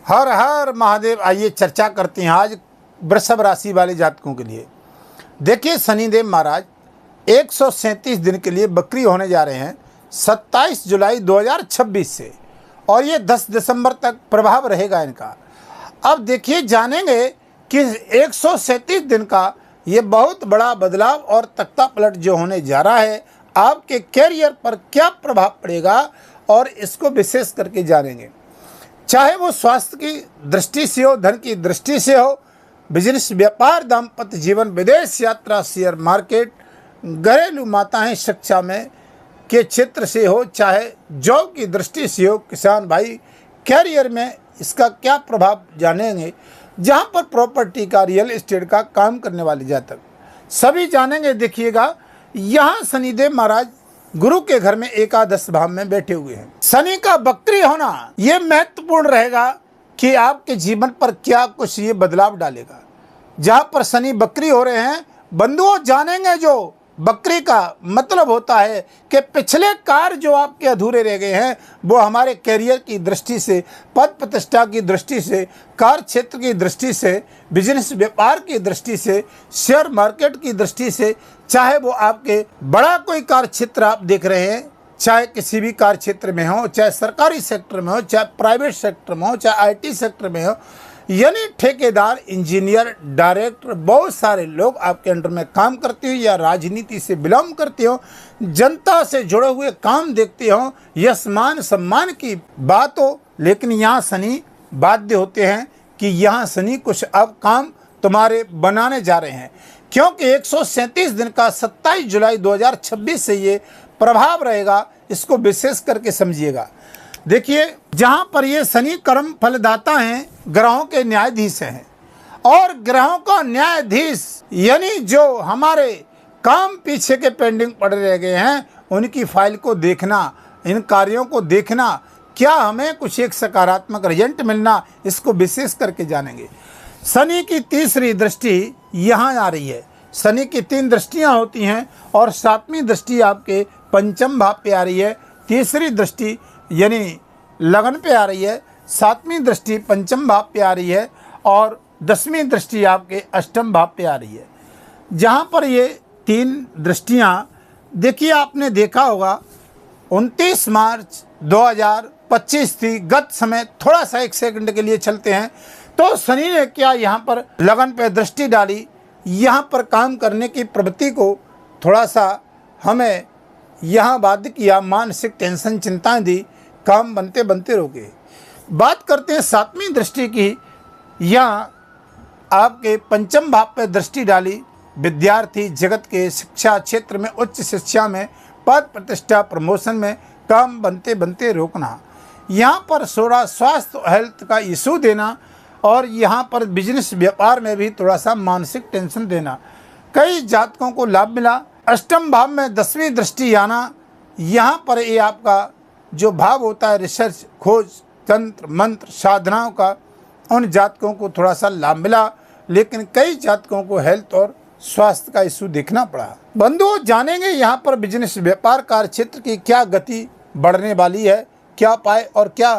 हर हर महादेव। आइए चर्चा करते हैं आज वृषभ राशि वाले जातकों के लिए। देखिए, शनिदेव महाराज 137 दिन के लिए बकरी होने जा रहे हैं 27 जुलाई 2026 से, और ये 10 दिसंबर तक प्रभाव रहेगा इनका। अब देखिए, जानेंगे कि 137 दिन का ये बहुत बड़ा बदलाव और तख्ता पलट जो होने जा रहा है, आपके कैरियर पर क्या प्रभाव पड़ेगा और इसको विशेष करके जानेंगे। चाहे वो स्वास्थ्य की दृष्टि से हो, धन की दृष्टि से हो, बिजनेस, व्यापार, दाम्पत्य जीवन, विदेश यात्रा, शेयर मार्केट, घरेलू माताएं, शिक्षा में के क्षेत्र से हो, चाहे जॉब की दृष्टि से हो, किसान भाई कैरियर में इसका क्या प्रभाव जानेंगे। जहां पर प्रॉपर्टी का, रियल एस्टेट का काम करने वाले जातक सभी जानेंगे। देखिएगा, यहाँ शनिदेव महाराज गुरु के घर में एकादश भाव में बैठे हुए हैं। शनि का बकरी होना ये महत्वपूर्ण रहेगा कि आपके जीवन पर क्या कुछ ये बदलाव डालेगा। जहाँ पर शनि बकरी हो रहे हैं, बंधुओं जानेंगे जो बकरी का मतलब होता है कि पिछले कार्य जो आपके अधूरे रह गए हैं वो हमारे कैरियर की दृष्टि से, पद प्रतिष्ठा की दृष्टि से, कार्य क्षेत्र की दृष्टि से, बिजनेस व्यापार की दृष्टि से, शेयर मार्केट की दृष्टि से, चाहे वो आपके बड़ा कोई कार्य क्षेत्र आप देख रहे हैं, चाहे किसी भी कार्य क्षेत्र में हो, चाहे सरकारी सेक्टर में हो, चाहे प्राइवेट सेक्टर में हो, चाहे आईटी सेक्टर में हो, यानी ठेकेदार, इंजीनियर, डायरेक्टर, बहुत सारे लोग आपके अंडर में काम करते हो या राजनीति से बिलोंग करते हो, जनता से जुड़े हुए काम देखते हो, यश मान सम्मान की बात हो, लेकिन यहाँ शनि बाध्य होते हैं कि यहाँ शनि कुछ अब काम तुम्हारे बनाने जा रहे हैं, क्योंकि 137 दिन का 27 जुलाई 2026 से ये प्रभाव रहेगा। इसको विशेष करके समझिएगा। देखिए, जहां पर ये शनि कर्म फलदाता हैं, ग्रहों के न्यायाधीश हैं, और ग्रहों का न्यायाधीश यानी जो हमारे काम पीछे के पेंडिंग पड़े रह गए हैं उनकी फाइल को देखना, इन कार्यों को देखना, क्या हमें कुछ एक सकारात्मक रिजल्ट मिलना, इसको विशेष करके जानेंगे। शनि की तीसरी दृष्टि यहाँ आ रही है। शनि की 3 दृष्टियाँ होती हैं और 7वीं दृष्टि आपके पंचम भाव पे आ रही है। तीसरी दृष्टि यानी लगन पे आ रही है, 7वीं दृष्टि पंचम भाव पे आ रही है, और 10वीं दृष्टि आपके अष्टम भाव पे आ रही है। जहाँ पर ये 3 दृष्टियाँ, देखिए आपने देखा होगा 29 मार्च 2025 थी, गत समय थोड़ा सा 1 सेकंड के लिए चलते हैं, तो शनि ने क्या यहाँ पर लगन पे दृष्टि डाली, यहाँ पर काम करने की प्रवृत्ति को थोड़ा सा हमें यहाँ बाध्य किया, मानसिक टेंशन, चिंताएं दी, काम बनते बनते रोके। बात करते हैं 7वीं दृष्टि की। यहाँ आपके पंचम भाव पर दृष्टि डाली, विद्यार्थी जगत के शिक्षा क्षेत्र में, उच्च शिक्षा में, पद प्रतिष्ठा, प्रमोशन में काम बनते बनते रोकना। यहाँ पर थोड़ा स्वास्थ्य हेल्थ का इशू देना, और यहाँ पर बिजनेस व्यापार में भी थोड़ा सा मानसिक टेंशन देना। कई जातकों को लाभ मिला। अष्टम भाव में 10वीं दृष्टि आना, यहाँ पर ये आपका जो भाव होता है रिसर्च, खोज, तंत्र मंत्र, साधनाओं का, उन जातकों को थोड़ा सा लाभ मिला, लेकिन कई जातकों को हेल्थ और स्वास्थ्य का इशू देखना पड़ा। बंधुओं जानेंगे यहाँ पर बिजनेस व्यापार कार्य क्षेत्र की क्या गति बढ़ने वाली है, क्या पाए और क्या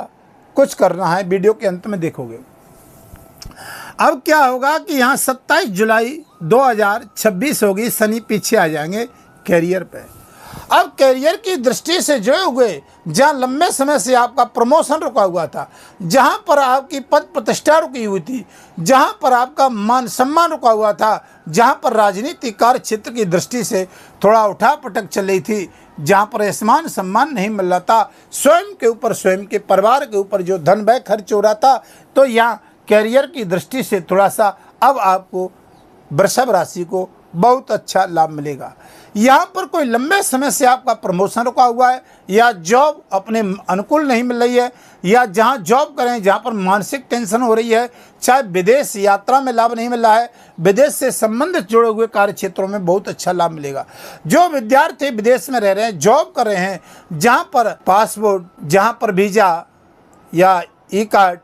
कुछ करना है, वीडियो के अंत में देखोगे। अब क्या होगा कि यहाँ 27 जुलाई 2026 होगी, शनि पीछे आ जाएंगे कैरियर पे। अब कैरियर की दृष्टि से जुड़े हुए, जहाँ लंबे समय से आपका प्रमोशन रुका हुआ था, जहाँ पर आपकी पद प्रतिष्ठा रुकी हुई थी, जहाँ पर आपका मान सम्मान रुका हुआ था, जहाँ पर राजनीतिक कार्य क्षेत्र की दृष्टि से थोड़ा उठापटक चल रही थी, जहाँ पर आसमान सम्मान नहीं मिल रहा था, स्वयं के ऊपर, स्वयं के परिवार के ऊपर जो धन व्यय खर्च हो रहा था, तो यहाँ कैरियर की दृष्टि से थोड़ा सा अब आपको वृषभ राशि को बहुत अच्छा लाभ मिलेगा। यहाँ पर कोई लंबे समय से आपका प्रमोशन रुका हुआ है, या जॉब अपने अनुकूल नहीं मिल रही है, या जहाँ जॉब करें जहाँ पर मानसिक टेंशन हो रही है, चाहे विदेश यात्रा में लाभ नहीं मिल रहा है, विदेश से संबंधित जुड़े हुए कार्य क्षेत्रों में बहुत अच्छा लाभ मिलेगा। जो विद्यार्थी विदेश में रह रहे हैं, जॉब कर रहे हैं, जहाँ पर पासपोर्ट, जहाँ पर वीज़ा या ई कार्ड,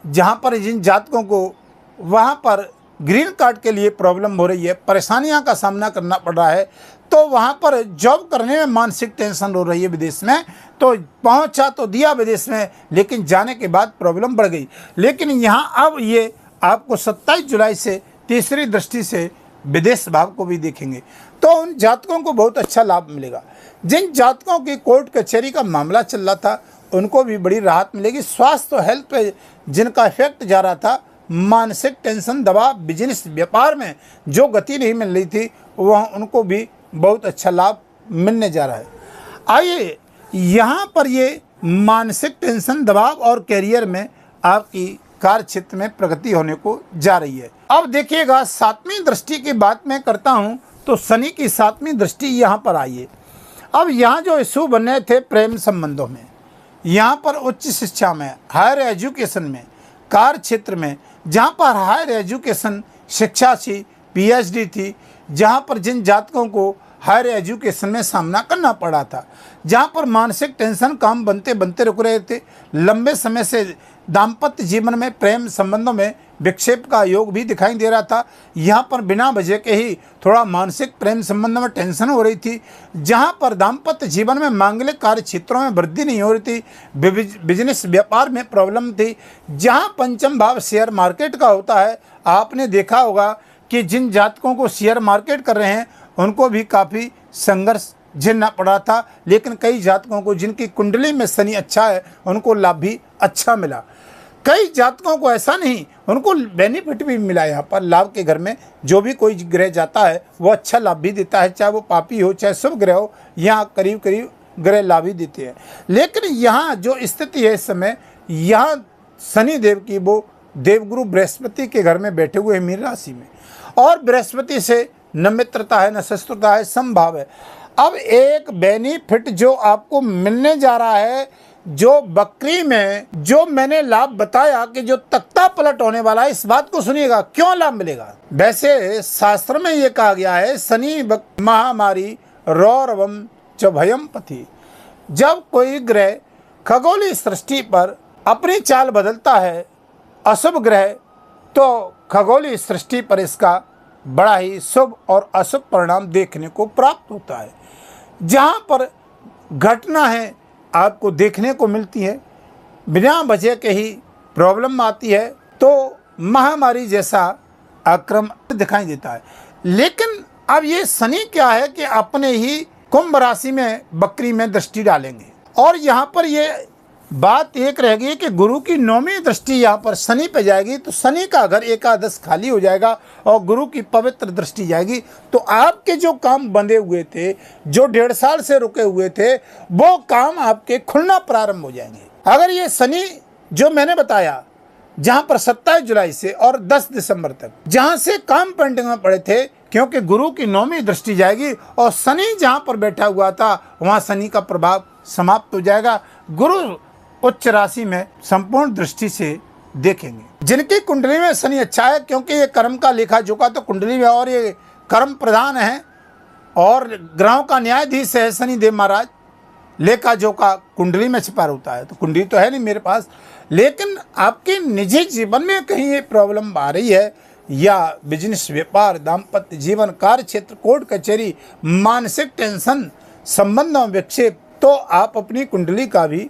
जहाँ पर जिन जातकों को वहाँ पर ग्रीन कार्ड के लिए प्रॉब्लम हो रही है, परेशानियां का सामना करना पड़ रहा है, तो वहाँ पर जॉब करने में मानसिक टेंशन हो रही है विदेश में, तो पहुँचा तो दिया विदेश में, लेकिन जाने के बाद प्रॉब्लम बढ़ गई। लेकिन यहाँ अब ये आपको 27 जुलाई से तीसरी दृष्टि से विदेश भाव को भी देखेंगे, तो उन जातकों को बहुत अच्छा लाभ मिलेगा। जिन जातकों की कोर्ट कचहरी का मामला चल रहा था उनको भी बड़ी राहत मिलेगी। स्वास्थ्य और हेल्थ पे जिनका इफेक्ट जा रहा था, मानसिक टेंशन, दबाव, बिजनेस व्यापार में जो गति नहीं मिल रही थी, वह उनको भी बहुत अच्छा लाभ मिलने जा रहा है। आइए यहाँ पर ये मानसिक टेंशन, दबाव और कैरियर में आपकी कार्य क्षेत्र में प्रगति होने को जा रही है। अब देखिएगा 7वीं दृष्टि की बात मैं करता हूँ तो शनि की 7वीं दृष्टि यहाँ पर आई है। अब यहाँ जो इशू बने थे प्रेम संबंधों में, यहाँ पर उच्च शिक्षा में, हायर एजुकेशन में, कार्य क्षेत्र में, जहाँ पर हायर एजुकेशन शिक्षा थी, पीएचडी थी, जहाँ पर जिन जातकों को हायर एजुकेशन में सामना करना पड़ा था, जहाँ पर मानसिक टेंशन काम बनते बनते रुक रहे थे, लंबे समय से दाम्पत्य जीवन में, प्रेम संबंधों में विक्षेप का योग भी दिखाई दे रहा था। यहाँ पर बिना वजह के ही थोड़ा मानसिक प्रेम संबंध में टेंशन हो रही थी, जहाँ पर दाम्पत्य जीवन में, मांगलिक कार्य क्षेत्रों में वृद्धि नहीं हो रही थी, बिजनेस व्यापार में प्रॉब्लम थी। जहाँ पंचम भाव शेयर मार्केट का होता है, आपने देखा होगा कि जिन जातकों को शेयर मार्केट कर रहे हैं उनको भी काफ़ी संघर्ष झेलना पड़ा था, लेकिन कई जातकों को जिनकी कुंडली में शनि अच्छा है उनको लाभ भी अच्छा मिला। कई जातकों को ऐसा नहीं, उनको बेनिफिट भी मिला। यहाँ पर लाभ के घर में जो भी कोई ग्रह जाता है वो अच्छा लाभ भी देता है, चाहे वो पापी हो चाहे शुभ ग्रह हो, यहाँ करीब करीब ग्रह लाभ ही देते हैं। लेकिन यहाँ जो स्थिति है इस समय, यहाँ शनि देव की वो देवगुरु बृहस्पति के घर में बैठे हुए हैं मीन राशि में, और बृहस्पति से न मित्रता है न शत्रुता है, समभाव है। अब एक बेनिफिट जो आपको मिलने जा रहा है, जो बकरी में जो मैंने लाभ बताया कि जो तख्ता पलट होने वाला है, इस बात को सुनिएगा क्यों लाभ मिलेगा। वैसे शास्त्र में ये कहा गया है, शनि महामारी रौरवम च भयम पथि। जब कोई ग्रह खगोलीय सृष्टि पर अपनी चाल बदलता है, अशुभ ग्रह, तो खगोलीय सृष्टि पर इसका बड़ा ही शुभ और अशुभ परिणाम देखने को प्राप्त होता है। जहाँ पर घटना है आपको देखने को मिलती है, बिना वजह के ही प्रॉब्लम आती है, तो महामारी जैसा आक्रमण दिखाई देता है। लेकिन अब ये शनि क्या है कि अपने ही कुंभ राशि में बकरी में दृष्टि डालेंगे, और यहाँ पर ये बात एक रहेगी कि गुरु की 9वीं दृष्टि यहाँ पर शनि पे जाएगी, तो शनि का घर एकादश खाली हो जाएगा और गुरु की पवित्र दृष्टि जाएगी। तो आपके जो काम बंधे हुए थे, जो 1.5 साल से रुके हुए थे, वो काम आपके खुलना प्रारंभ हो जाएंगे। अगर ये शनि जो मैंने बताया, जहाँ पर 27 जुलाई से और 10 दिसंबर तक जहाँ से काम पेंडिंग में पड़े थे, क्योंकि गुरु की 9वीं दृष्टि जाएगी और शनि जहाँ पर बैठा हुआ था वहाँ शनि का प्रभाव समाप्त हो जाएगा। गुरु उच्च राशि में संपूर्ण दृष्टि से देखेंगे। जिनकी कुंडली में शनि अच्छा है, क्योंकि ये कर्म का लेखा जोखा तो कुंडली में, और ये कर्म प्रधान है और ग्रहों का न्यायाधीश है शनि देव महाराज, लेखा जोखा कुंडली में छिपा होता है। तो कुंडली तो है नहीं मेरे पास, लेकिन आपके निजी जीवन में कहीं ये प्रॉब्लम आ रही है, या बिजनेस व्यापार, दाम्पत्य जीवन, कार्य क्षेत्र, कोर्ट कचहरी, मानसिक टेंशन, संबंधों में विक्षेप, तो आप अपनी कुंडली का भी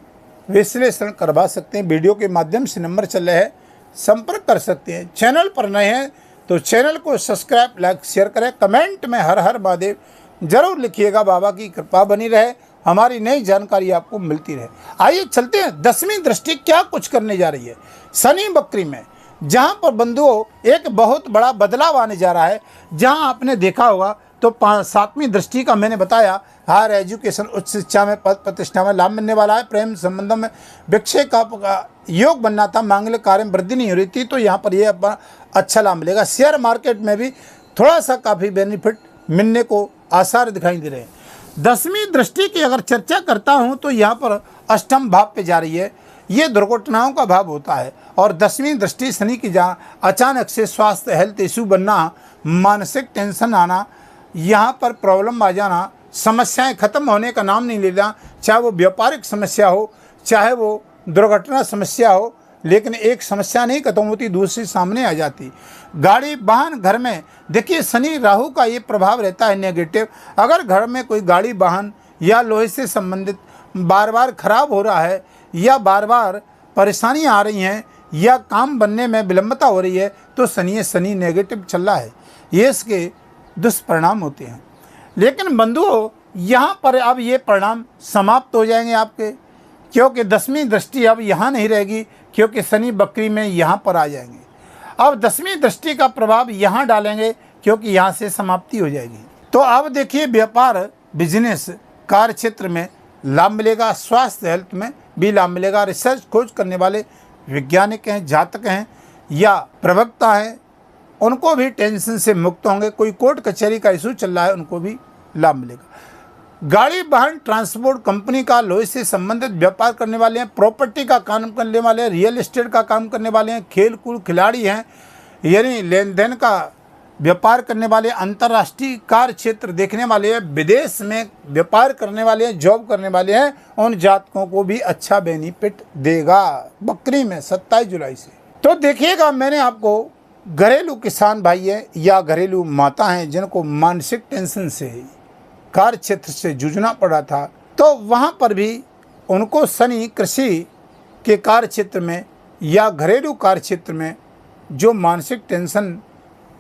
विश्लेषण करवा सकते हैं। वीडियो के माध्यम से नंबर चल रहे हैं, संपर्क कर सकते हैं। चैनल पर नए हैं तो चैनल को सब्सक्राइब, लाइक, शेयर करें। कमेंट में हर हर महादेव जरूर लिखिएगा। बाबा की कृपा बनी रहे, हमारी नई जानकारी आपको मिलती रहे। आइए चलते हैं 10वीं दृष्टि क्या कुछ करने जा रही है शनि बकरी में, जहाँ पर बंधुओं एक बहुत बड़ा बदलाव आने जा रहा है। जहाँ आपने देखा होगा तो 7वीं दृष्टि का मैंने बताया, हायर एजुकेशन, उच्च शिक्षा में, पद प्रतिष्ठा में लाभ मिलने वाला है। प्रेम संबंधों में विक्षेप का योग बनना था, मांगलिक कार्य में वृद्धि नहीं हो रही थी, तो यहाँ पर ये अपना अच्छा लाभ मिलेगा। शेयर मार्केट में भी थोड़ा सा काफ़ी बेनिफिट मिलने को आसार दिखाई दे रहे हैं। 10वीं दृष्टि की अगर चर्चा करता हूँ तो यहाँ पर अष्टम भाव पे जा रही है, ये दुर्घटनाओं का भाव होता है। और 10वीं दृष्टि शनि की जहाँ अचानक से स्वास्थ्य हेल्थ इशू बनना, मानसिक टेंशन आना, यहाँ पर प्रॉब्लम आ जाना, समस्याएं खत्म होने का नाम नहीं लेना, चाहे वो व्यापारिक समस्या हो, चाहे वो दुर्घटना समस्या हो, लेकिन एक समस्या नहीं खत्म होती, दूसरी सामने आ जाती। गाड़ी वाहन घर में, देखिए शनि राहु का ये प्रभाव रहता है नेगेटिव। अगर घर में कोई गाड़ी वाहन या लोहे से संबंधित बार बार खराब हो रहा है या बार बार परेशानियाँ आ रही हैं या काम बनने में विलंबता हो रही है तो शनि नेगेटिव चल रहा है, ये इसके दुष्परिणाम होते हैं। लेकिन बंधुओं, यहाँ पर अब ये परिणाम समाप्त हो जाएंगे आपके, क्योंकि 10वीं दृष्टि अब यहाँ नहीं रहेगी, क्योंकि शनि बकरी में यहाँ पर आ जाएंगे। अब 10वीं दृष्टि का प्रभाव यहाँ डालेंगे, क्योंकि यहाँ से समाप्ति हो जाएगी। तो अब देखिए, व्यापार, बिजनेस, कार्य क्षेत्र में लाभ मिलेगा, स्वास्थ्य हेल्थ में भी लाभ मिलेगा। रिसर्च खोज करने वाले वैज्ञानिक हैं, जातक हैं या प्रवक्ता हैं, उनको भी टेंशन से मुक्त होंगे। कोई कोर्ट कचहरी का इशू चल रहा है, उनको भी लाभ मिलेगा। गाड़ी वाहन ट्रांसपोर्ट कंपनी का, लोहे से संबंधित व्यापार करने वाले हैं, प्रॉपर्टी का काम करने वाले हैं, रियल एस्टेट का काम करने वाले हैं, खेल कूद खिलाड़ी हैं, यानी लेन देन का व्यापार करने वाले, अंतर्राष्ट्रीय कार्य क्षेत्र देखने वाले हैं, विदेश में व्यापार करने वाले हैं, जॉब करने वाले हैं, उन जातकों को भी अच्छा बेनिफिट देगा बकरी में 27 जुलाई से। तो देखिएगा, मैंने आपको घरेलू किसान भाई हैं या घरेलू माता हैं जिनको मानसिक टेंशन से, कार्य क्षेत्र से जूझना पड़ा था, तो वहाँ पर भी उनको शनि कृषि के कार्य क्षेत्र में या घरेलू कार्य क्षेत्र में जो मानसिक टेंशन,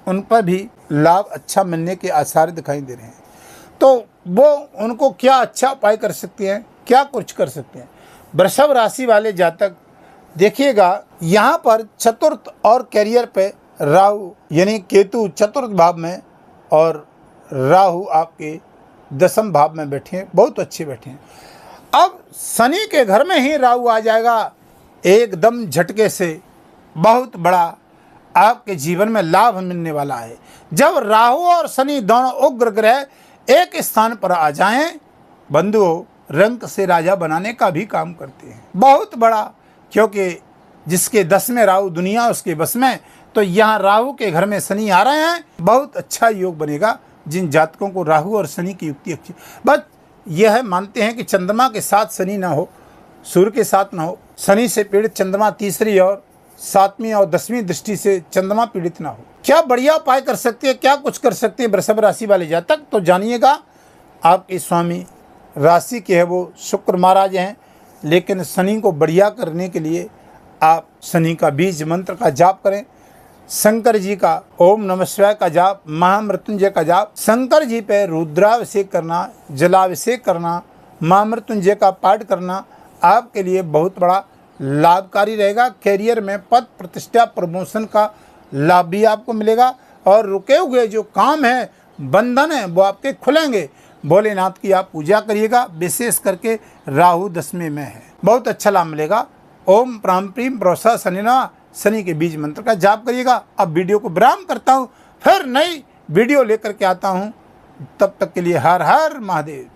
उन पर भी लाभ अच्छा मिलने के आसार दिखाई दे रहे हैं। तो वो उनको क्या अच्छा उपाय कर सकते हैं, क्या कुछ कर सकते हैं। वृषभ राशि वाले जातक देखिएगा, यहाँ पर चतुर्थ और कैरियर पे राहु यानी केतु चतुर्थ भाव में और राहु आपके 10वें भाव में बैठे हैं, बहुत अच्छे बैठे हैं। अब शनि के घर में ही राहु आ जाएगा, एकदम झटके से बहुत बड़ा आपके जीवन में लाभ मिलने वाला है। जब राहु और शनि दोनों उग्र ग्रह एक स्थान पर आ जाएं, बंधुओं, रंक से राजा बनाने का भी काम करते हैं, बहुत बड़ा, क्योंकि जिसके 10 में राहु दुनिया उसके बस में। तो यहाँ राहु के घर में शनि आ रहे हैं, बहुत अच्छा योग बनेगा जिन जातकों को राहु और शनि की युक्ति अच्छी। बस यह मानते हैं कि चंद्रमा के साथ शनि ना हो, सूर्य के साथ ना हो, शनि से पीड़ित चंद्रमा तीसरी और 7वीं और 10वीं दृष्टि से चंद्रमा पीड़ित ना हो। क्या बढ़िया उपाय कर सकते हैं, क्या कुछ कर सकते हैं वृषभ राशि वाले जातक, तो जानिएगा। आपके स्वामी राशि के है वो शुक्र महाराज हैं, लेकिन शनि को बढ़िया करने के लिए आप शनि का बीज मंत्र का जाप करें, शंकर जी का ओम नमः शिवाय का जाप, महामृत्युंजय का जाप, शंकर जी पे रुद्राभिषेक करना, जलाभिषेक करना, महामृत्युंजय का पाठ करना आपके लिए बहुत बड़ा लाभकारी रहेगा। कैरियर में पद प्रतिष्ठा प्रमोशन का लाभ भी आपको मिलेगा और रुके हुए जो काम है, बंधन है, वो आपके खुलेंगे। भोलेनाथ की आप पूजा करिएगा, विशेष करके राहु 10वें में है, बहुत अच्छा लाभ मिलेगा। ओम प्राम प्रीम प्रोसा शनिना, शनि के बीज मंत्र का जाप करिएगा। अब वीडियो को विराम करता हूँ, फिर नई वीडियो लेकर के आता हूँ। तब तक के लिए हर हर महादेव।